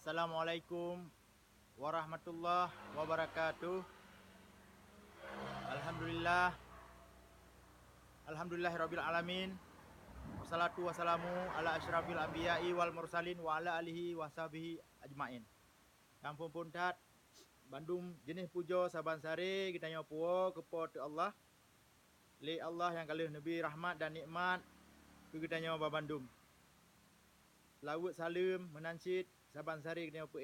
Assalamualaikum warahmatullahi wabarakatuh. Alhamdulillah, alhamdulillahirabbil alamin. Wassalatu wassalamu ala asyrafil anbiya'i wal mursalin wa ala alihi wa sahbihi ajmain. Kampung Puntat, Bandung jenis pujo saban sare kita nyopo kepada Allah. Le Allah yang kalih Nabi rahmat dan nikmat ke kita nyoba Bandung. Lawut salim menansid saban sare kita nyopo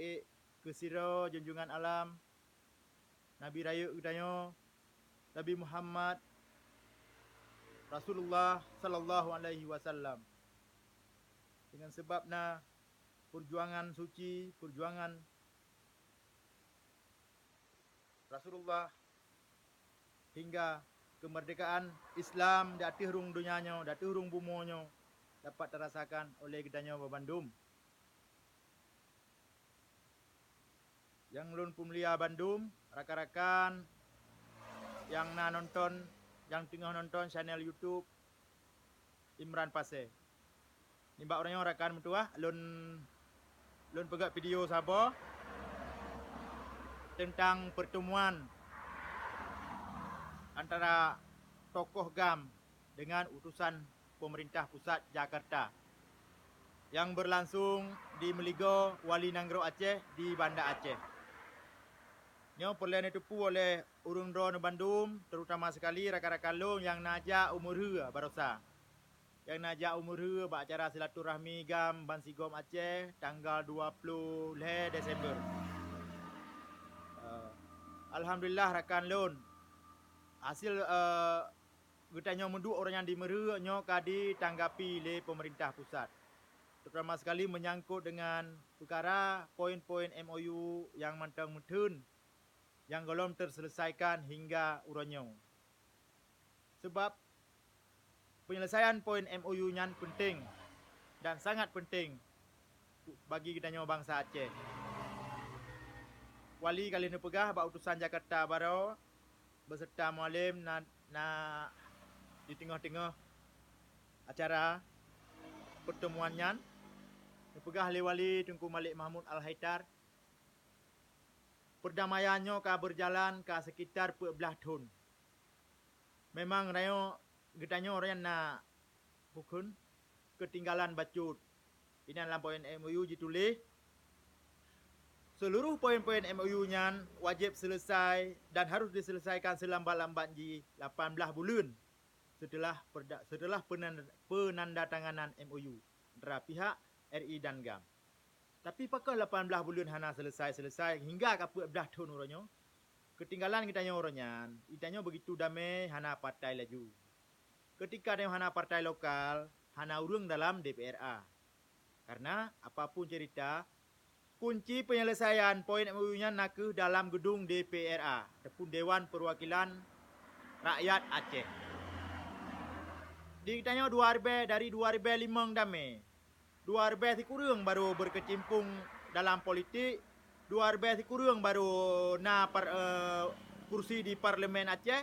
ke sira junjungan alam Nabi raya kita nyopo Nabi Muhammad Rasulullah sallallahu alaihi wasallam. Dengan sebabna perjuangan suci, perjuangan Rasulullah hingga kemerdekaan Islam di atas rung dunianya, di atas rung bumonyo dapat terasakan oleh kitanya Bandung. Yang lun pemulia Bandung, rakan-rakan yang nonton, yang tengah nonton channel YouTube Imran Pasir. Nimbak orangnya rakan mentua, lun pegat video sabo tentang pertemuan antara tokoh GAM dengan utusan pemerintah pusat Jakarta yang berlangsung di Meligo, Wali Nanggro Aceh di Banda Aceh. Nyo perlu ditepu oleh urung drone Bandung, terutama sekali rakan-rakan long yang najak umur barosa. Yang najak umur bak acara silaturahmi GAM Bansigom Aceh tanggal 20 Desember. Alhamdulillah rakan lon. Hasil getanya mendu orang yang dimeru nyo kadi tanggapi le pemerintah pusat. Terutama sekali menyangkut dengan perkara poin-poin MOU yang mantang mutun yang belum terselesaikan hingga uranyo. Sebab penyelesaian poin MOU nyan penting dan sangat penting bagi kita nyo bangsa Aceh. Wali kali ni pegah bak utusan Jakarta baro beserta mualim na di tengah-tengah acara pertemuan nyan. Ni pegah le Wali Tunku Malik Mahmud Al-Haidar. Perdamaiannya ka berjalan ka sekitar 14 tahun. Memang rayo getanyo orang na pukun ketinggalan bacut. Ini dalam poin MOU ditulis seluruh poin-poin MOU nyan wajib selesai dan harus diselesaikan selambat-lambat di 18 bulan setelah penandatanganan MOU antara pihak RI dan GAM. Tapi pakah 18 bulan hana selesai hingga ke 14 tahun orangnya. Ketinggalan kita orangnya, itanya begitu damai hana partai laju. Ketika dia hana partai lokal, hana urung dalam DPRA. Karena apapun cerita, kunci penyelesaian poin MOU-nya nak ke dalam gedung DPRA ataupun Dewan Perwakilan Rakyat Aceh. Ditanya dari 2005 damai. 2000 kurang baru berkecimpung dalam politik. 2000 kurang baru kursi di Parlimen Aceh.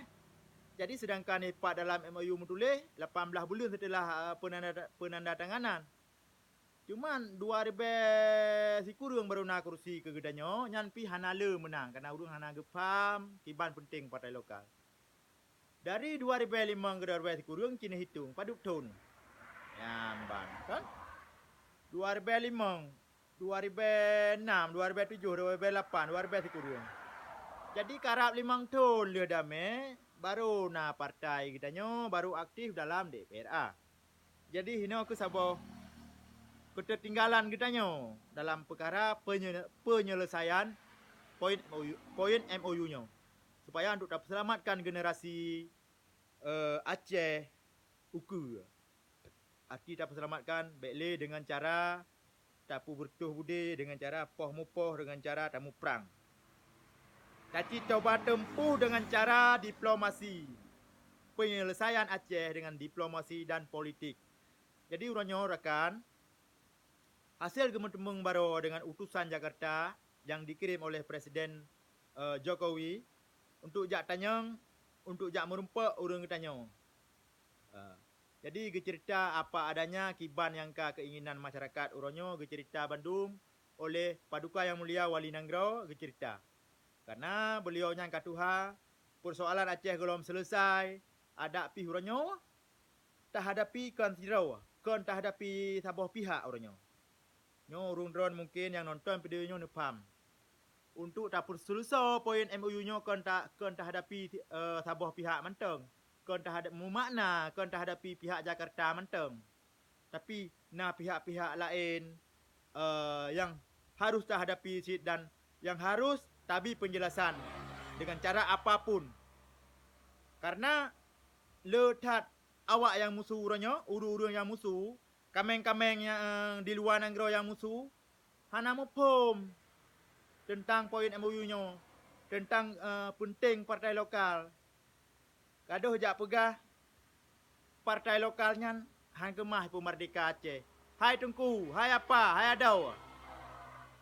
Jadi sedangkan Pak dalam MOU menulis 18 bulan setelah penandatanganan. Cuman 2000 kurang baru nak kursi ke gedanyo, nyan pi hanale menang karena urang hana gepam kiban penting partai lokal. Dari 2005 ke 2000 kurang cina hitung paduk tahun. Yamban kan? 2005, 2006, 2007, 2008, 2000 kurang. Jadi karap 5 tahun le damai baru na partai gedanyo baru aktif dalam DPRA. Jadi hino aku sabo ketertinggalan kitanya dalam perkara penyelesaian poin MOU-nya supaya untuk dapat selamatkan generasi Aceh uku. Arti dapat selamatkan baiklah dengan cara tapu bertuh budi, dengan cara poh mupoh, dengan cara tamu perang. Tapi coba tempuh dengan cara diplomasi. Penyelesaian Aceh dengan diplomasi dan politik. Jadi urangnya rakan, hasil gemetembung baru dengan utusan Jakarta yang dikirim oleh Presiden Jokowi untuk jak tanyang, untuk jak merumpak urang tanyang. Jadi cerita apa adanya kiban yang keinginan masyarakat uronyo cerita Bandung oleh Paduka Yang Mulia Wali Nanggro cerita. Karena beliau yang katuha persoalan Aceh belum selesai, ada pi huranyo tak hadapi kan sirau, kan tak hadapi sabuah pihak orangnya. Nyo urung drone mungkin yang nonton videonya ni paham. Untuk tak selesai poin MOU-nya kan tak hadapi sabuah pihak manteng. Kan tak ada makna kan tak hadapi pihak Jakarta manteng. Tapi pihak-pihak lain yang harus tak hadapi dan yang harus tabi penjelasan dengan cara apapun. Karena letat awak yang musuh urangnya, uru-uru yang musuh, kameng-kameng yang di luar negara yang musuh, hana mo pom tentang poin MOU-nya, tentang penting partai lokal. Gaduh jak pegah partai lokalnya hang gemah Merdeka Aceh. Hai Tengku, hai apa, hai adau.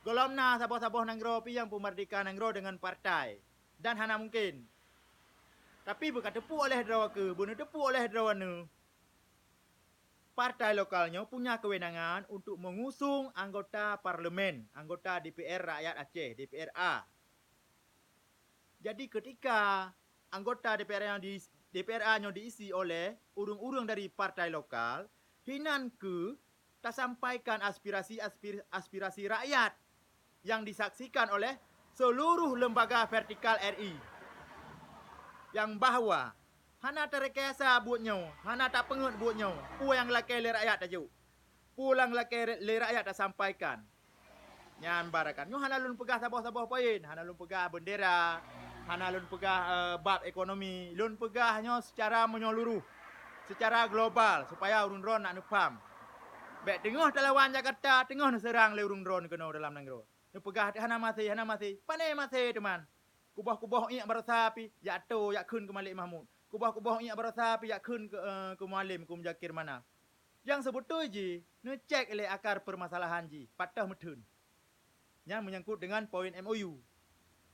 Golomna saboh-saboh negara pi yang Merdeka negara dengan partai. Dan hana mungkin. Tapi bukan tepu oleh drawa ke, bukan tepu oleh drawa ne. Partai lokalnya punya kewenangan untuk mengusung anggota parlemen, anggota DPR Rakyat Aceh, DPRA. Jadi ketika anggota DPRA-nya diisi oleh urung-urung dari partai lokal, hinan ke tak sampaikan aspirasi rakyat yang disaksikan oleh seluruh lembaga vertikal RI. Yang bahwa hana terekayasa buatnya, hana tak pengut buatnya. Pu yang lakai le rakyat tajuk. Pulang lakai le rakyat tak sampaikan. Nyan barakan. Nyo hana lun pegah sabah-sabah poin, hana lun pegah bendera, hana lun pegah bab ekonomi, lun pegahnya secara menyeluruh, secara global supaya urun drone nak nupam. Bek tengah lawan Jakarta, tengah serang le urun drone kena dalam negara. Nu pegah hana masih. Pane masih teman. Kubah-kubah iak barasa api, yak to, yak kun ke Malik Mahmud. Kubah-kubah iak barasa api, yak kun ke Mualim, ke Mujakir mana. Yang sebetul je, ngecek oleh akar permasalahan je, patah metun. Yang menyangkut dengan poin MOU.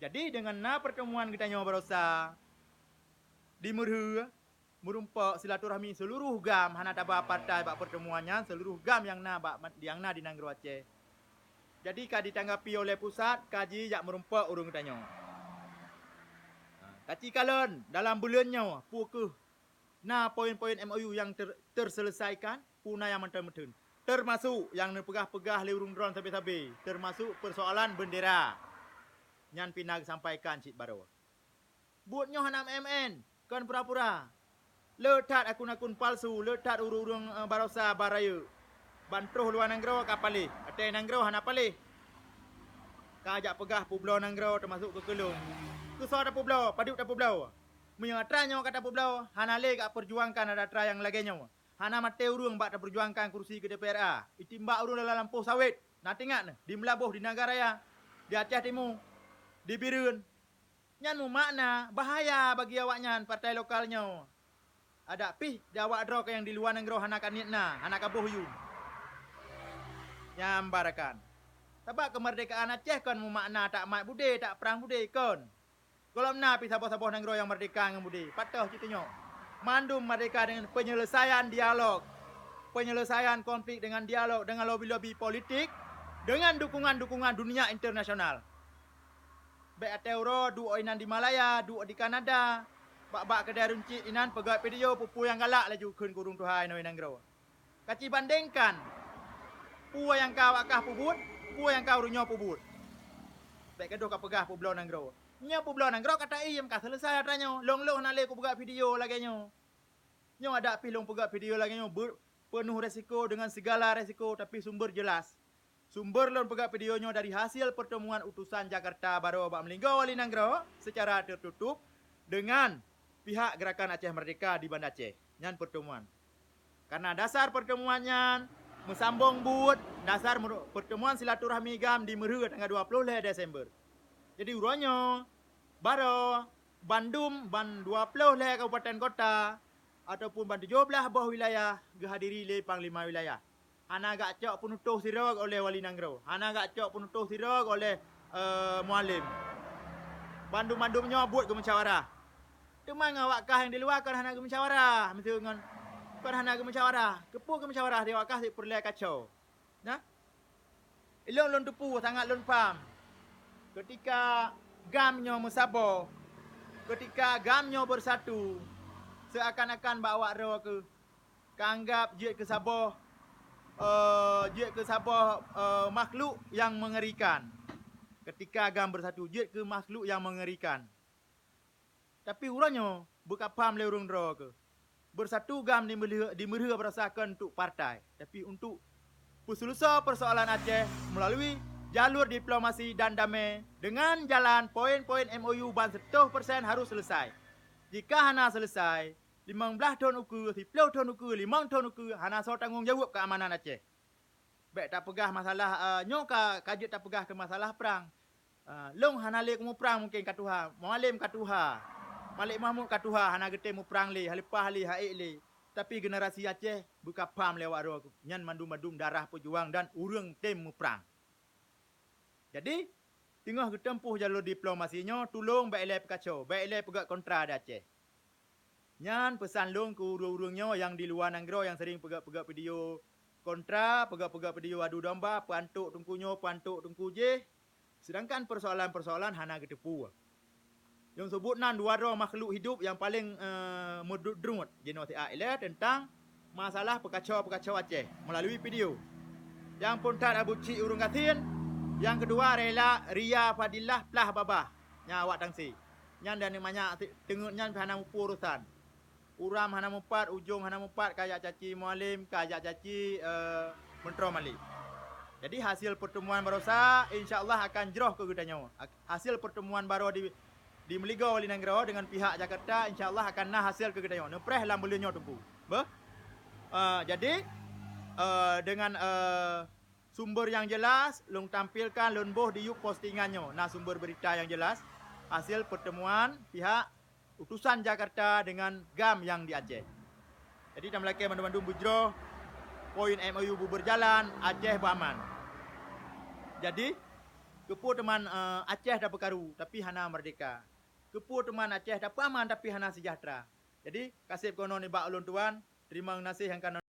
Jadi dengan pertemuan kita nyawa barasa, di merumpak silaturahmi seluruh gam, hana tabah partai bak pertemuannya, seluruh gam yang di Nanggro Aceh. Jadi kadi ditanggapi oleh pusat, kaji yak merumpak urung kita nyawa. Kaci kalon dalam bulannya pukul poin-poin MOU yang terselesaikan puna yang mentun-mentun. Termasuk yang pegah-pegah le urung drone sabi-sabi, termasuk persoalan bendera. Nyan pinag sampaikan cik baru. Buatnya hanam MN kan pura-pura. Letat akun-akun palsu, letat urung-urung barosa baraya. Bantuh luar nanggro kapalih, atai nanggro hana palih. Kajak pegah pulau nanggro termasuk ke Kelung. Kusau tak pulau, paduk tak pulau. Menyatranya kata pulau, hana le kat perjuangkan ada tra yang laganya. Hana mate urung bak tak perjuangkan kursi ke DPRA. Itimbak urung dalam lampu sawit. Nak tengok di Melabuh, di Nagaraya, di Aceh Timur, di Birun. Nyan mu makna bahaya bagi awaknya partai lokalnya. Ada pih di awak draw yang di luar negara hana kan niatna, hana kabuh yu. Nyambarakan. Sebab kemerdekaan Aceh kan mu makna tak mat bude, tak perang bude kon. Kalau pi sabah-sabah negara yang merdeka dengan budi. Patah ceritanya. Mandum merdeka dengan penyelesaian dialog. Penyelesaian konflik dengan dialog, dengan lobby-lobby politik, dengan dukungan-dukungan dunia internasional. Baik Ateuro, duo inan di Malaya, duo di Kanada. Bak-bak kedai runcit inan pegawai video pupu yang galak laju kun kurung Tuhai noi nanggro. Kaci bandingkan. Pu yang kau akah pubut, pu yang kau runyo pubut. Baik kedua kau pegah publau nanggro. Nya pulau nanggro kata iem ka selesai adanya. Long-long nak le ku pegak video lagi nyo. Nyo ada pilong pegak video lagi nyo penuh resiko dengan segala resiko tapi sumber jelas. Sumber lon pegak videonya dari hasil pertemuan utusan Jakarta Baru Bak Melinggo Wali Nanggro secara tertutup dengan pihak Gerakan Aceh Merdeka di Banda Aceh. Nyan pertemuan. Karena dasar pertemuannya mesambung but dasar pertemuan silaturahmi gam di Meru tanggal 20 Desember. Jadi urangnya baru Bandung, ban 20 le kabupaten kota ataupun ban 17 buah wilayah dihadiri le panglima wilayah. Hana gak cok penutuh sirog oleh Wali Nanggro. Hana gak cok penutuh sirog oleh Mualim. Bandung-bandungnya buat ke musyawarah. Teman awak kah yang di luar kan hana ke musyawarah. Mesti dengan kan hana ke musyawarah. Kepu ke musyawarah dia awak kah perlu kacau. Nah? lon tepu sangat lon faham. Ketika gamnyo musabo, ketika gamnyo bersatu, seakan-akan bawa ro ke kanggap je ke saboh makhluk yang mengerikan. Ketika gam bersatu je ke makhluk yang mengerikan. Tapi urangnya berkapam le urang ro ke. Bersatu gam dimerha berasakan untuk partai, tapi untuk pusulusa persoalan Aceh melalui jalur diplomasi dan damai dengan jalan poin-poin MOU ban 100% harus selesai. Jika hana selesai, 15 tahun ukur, 10 tahun ukur, 5 tahun ukur, hana so tanggungjawab keamanan Aceh. Baik tak pegah masalah nyoka kajut tak pegah ke masalah perang. Long hana le mu perang mungkin katuha, Mualim katuha. Malik Mahmud katuha hana gete mu perang le, halipah le, haik le. Tapi generasi Aceh buka pam lewat ro nyan mandum-mandum darah pejuang dan urang tem mu perang. Jadi tengah ketempuh jalur diplomasinya tolong baik elai pekacau, baik elai pegak kontra di Aceh. Nyan pesan long ke urang-urangnya yang di luar negara yang sering pegak-pegak video kontra, pegak-pegak video adu domba, pantuk tungkunyo, pantuk tungku je. Sedangkan persoalan-persoalan hana ketepu. Yang sebut nan dua makhluk hidup yang paling merdut jenis ialah tentang masalah pekacau-pekacau Aceh melalui video. Yang pun tak Abu Cik Urung Kasin. Yang kedua rela Ria Fadilah Plah Babah. Nya awak tangsi. Nyan dan namanya tengok nyan hana mupu urusan. Uram hana mupat, ujung hana mupat kayak caci Mualim, kayak caci Menteri Malik. Jadi hasil pertemuan barosa insya-Allah akan jeroh ke gedanya. Hasil pertemuan baru di Meligau Wali Negara dengan pihak Jakarta insya-Allah akan nah hasil ke gedanya. Nepreh lam belunyo tempu. Jadi dengan sumber yang jelas, long tampilkan long boh di yuk postingannya. Nah sumber berita yang jelas hasil pertemuan pihak utusan Jakarta dengan GAM yang di Aceh. Jadi dalam lagi mandu-mandu bujro poin MOU berjalan, Aceh beraman. Jadi kepu teman Aceh dah berkaru tapi hana merdeka. Kepu teman Aceh dah aman tapi hana sejahtera. Jadi kasih kono ni bak ulun tuan, terima kasih yang kan